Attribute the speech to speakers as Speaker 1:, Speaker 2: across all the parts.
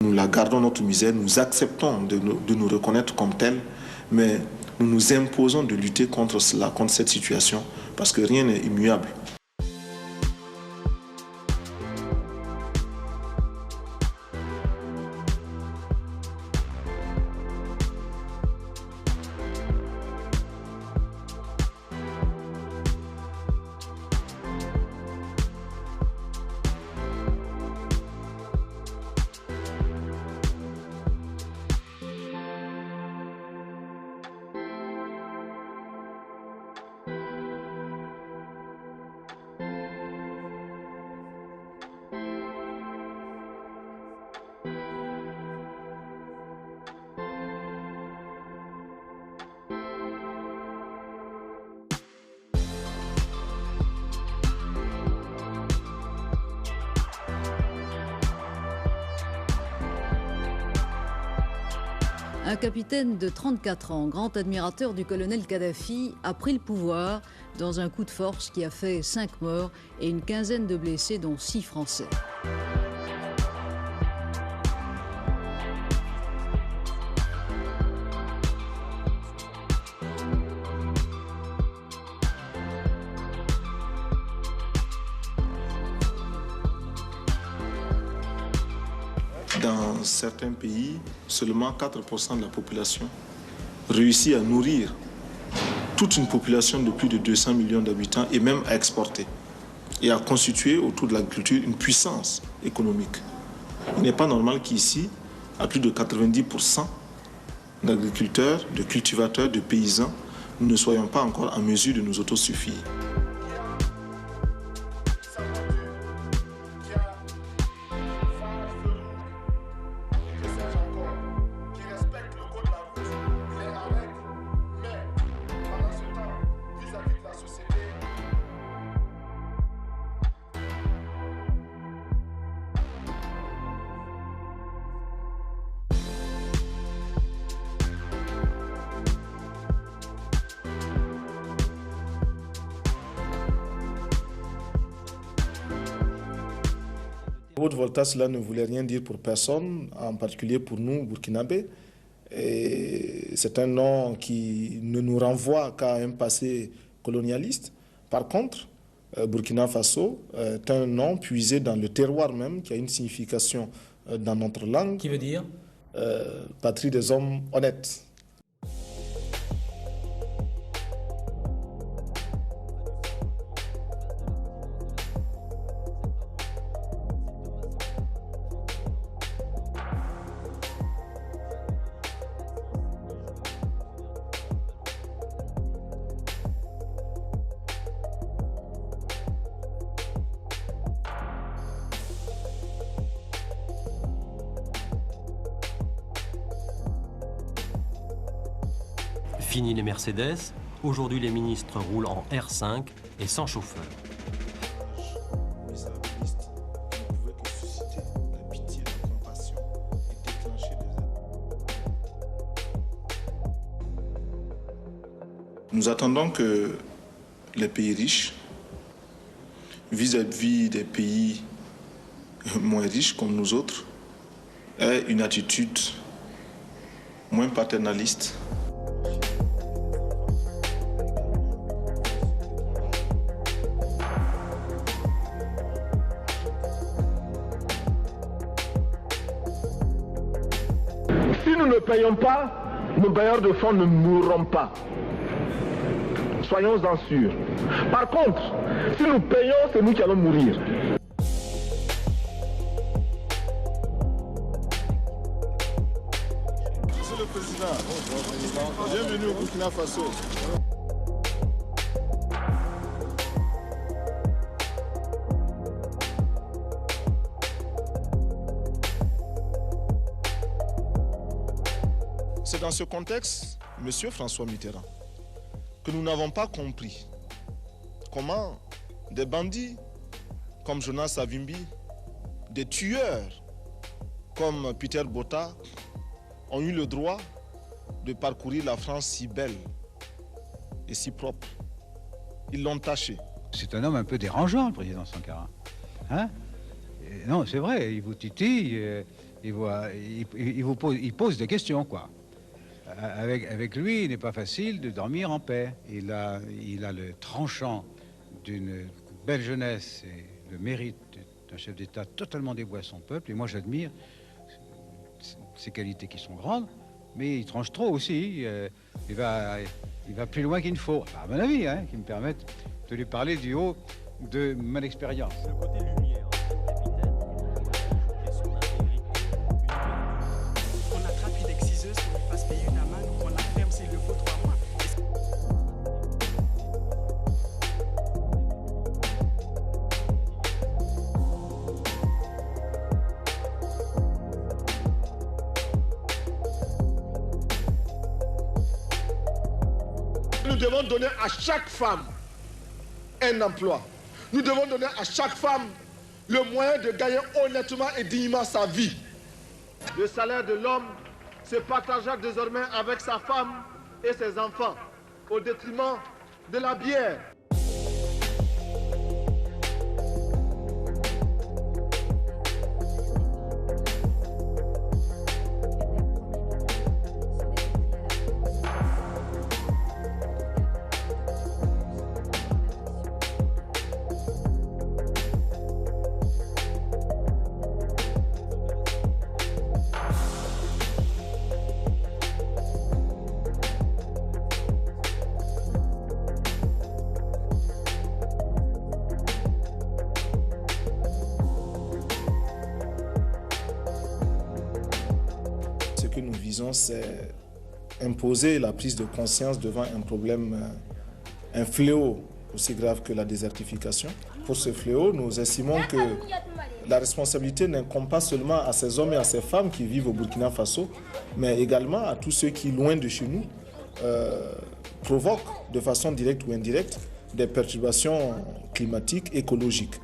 Speaker 1: Nous la gardons notre misère, nous acceptons de nous reconnaître comme tels, mais nous nous imposons de lutter contre cela, contre cette situation, parce que rien n'est immuable.
Speaker 2: Un capitaine de 34 ans, grand admirateur du colonel Kadhafi, a pris le pouvoir dans un coup de force qui a fait 5 morts et une quinzaine de blessés, dont 6 Français.
Speaker 1: Dans certains pays, seulement 4% de la population réussit à nourrir toute une population de plus de 200 millions d'habitants et même à exporter et à constituer autour de l'agriculture une puissance économique. Il n'est pas normal qu'ici, à plus de 90% d'agriculteurs, de cultivateurs, de paysans, nous ne soyons pas encore en mesure de nous autosuffire. Haute-Volta, cela ne voulait rien dire pour personne, en particulier pour nous, Burkinabés. C'est un nom qui ne nous renvoie qu'à un passé colonialiste. Par contre, Burkina Faso est un nom puisé dans le terroir même, qui a une signification dans notre langue.
Speaker 3: Qui veut dire
Speaker 1: patrie des hommes honnêtes.
Speaker 3: Fini les Mercedes, aujourd'hui les ministres roulent en R5 et sans chauffeur. Nous attendons que les pays riches, vis-à-vis des pays moins riches comme nous autres, aient une attitude moins paternaliste.
Speaker 4: Si nous ne payons pas, nos bailleurs de fonds ne mourront pas. Soyons-en sûrs. Par contre, si nous payons, c'est nous qui allons mourir.
Speaker 1: Monsieur le Président, bienvenue au Burkina Faso. C'est dans ce contexte, Monsieur François Mitterrand, que nous n'avons pas compris comment des bandits comme Jonas Savimbi, des tueurs comme Peter Botta ont eu le droit de parcourir la France si belle et si propre. Ils l'ont taché.
Speaker 5: C'est un homme un peu dérangeant, le président Sankara. Hein? Non, c'est vrai, il vous titille, il pose des questions, quoi. Avec lui, il n'est pas facile de dormir en paix. Il a le tranchant d'une belle jeunesse et le mérite d'un chef d'État totalement dévoué à son peuple. Et moi, j'admire ses qualités qui sont grandes, mais il tranche trop aussi. Il va plus loin qu'il ne faut, à mon avis, hein, qui me permettent de lui parler du haut de mon expérience.
Speaker 6: Le côté lumière, capitaine, son intégrité, qu'on attrape une exciseuse, qu'on lui fasse payer une amende, qu'on la ferme s'il le faut 3 mois.
Speaker 4: Nous devons donner à chaque femme un emploi. Nous devons donner à chaque femme le moyen de gagner honnêtement et dignement sa vie. Le salaire de l'homme se partagera désormais avec sa femme et ses enfants, au détriment de la bière.
Speaker 1: Ce que nous visons, c'est imposer la prise de conscience devant un problème, un fléau aussi grave que la désertification. Pour ce fléau, nous estimons que la responsabilité n'incombe pas seulement à ces hommes et à ces femmes qui vivent au Burkina Faso, mais également à tous ceux qui, loin de chez nous, provoquent de façon directe ou indirecte des perturbations climatiques, écologiques.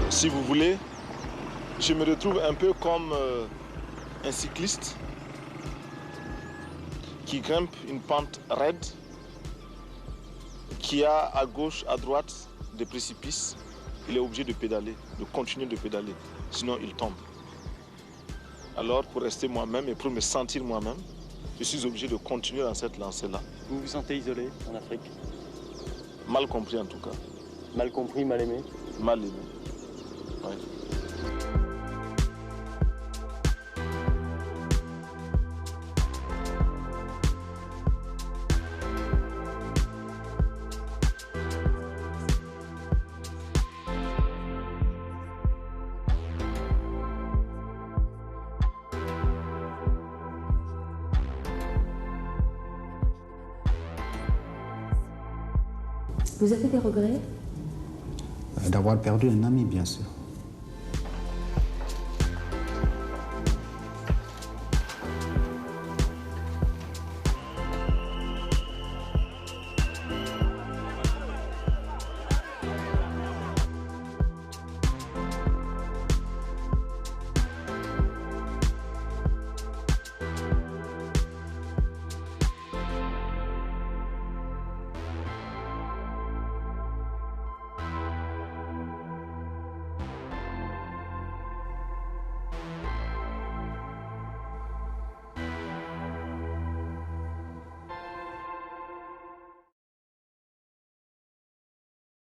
Speaker 3: Si vous voulez, je me retrouve un peu comme un cycliste qui grimpe une pente raide, qui a à gauche, à droite des précipices. Il est obligé de pédaler, de continuer de pédaler, sinon il tombe. Alors pour rester moi-même et pour me sentir moi-même, je suis obligé de continuer dans cette lancée-là.
Speaker 6: Vous vous sentez isolé en Afrique?
Speaker 3: Mal compris en tout cas.
Speaker 6: Mal compris, mal aimé?
Speaker 3: Mal aimé. Ouais.
Speaker 7: Vous avez des regrets?
Speaker 5: D'avoir perdu un ami, bien sûr.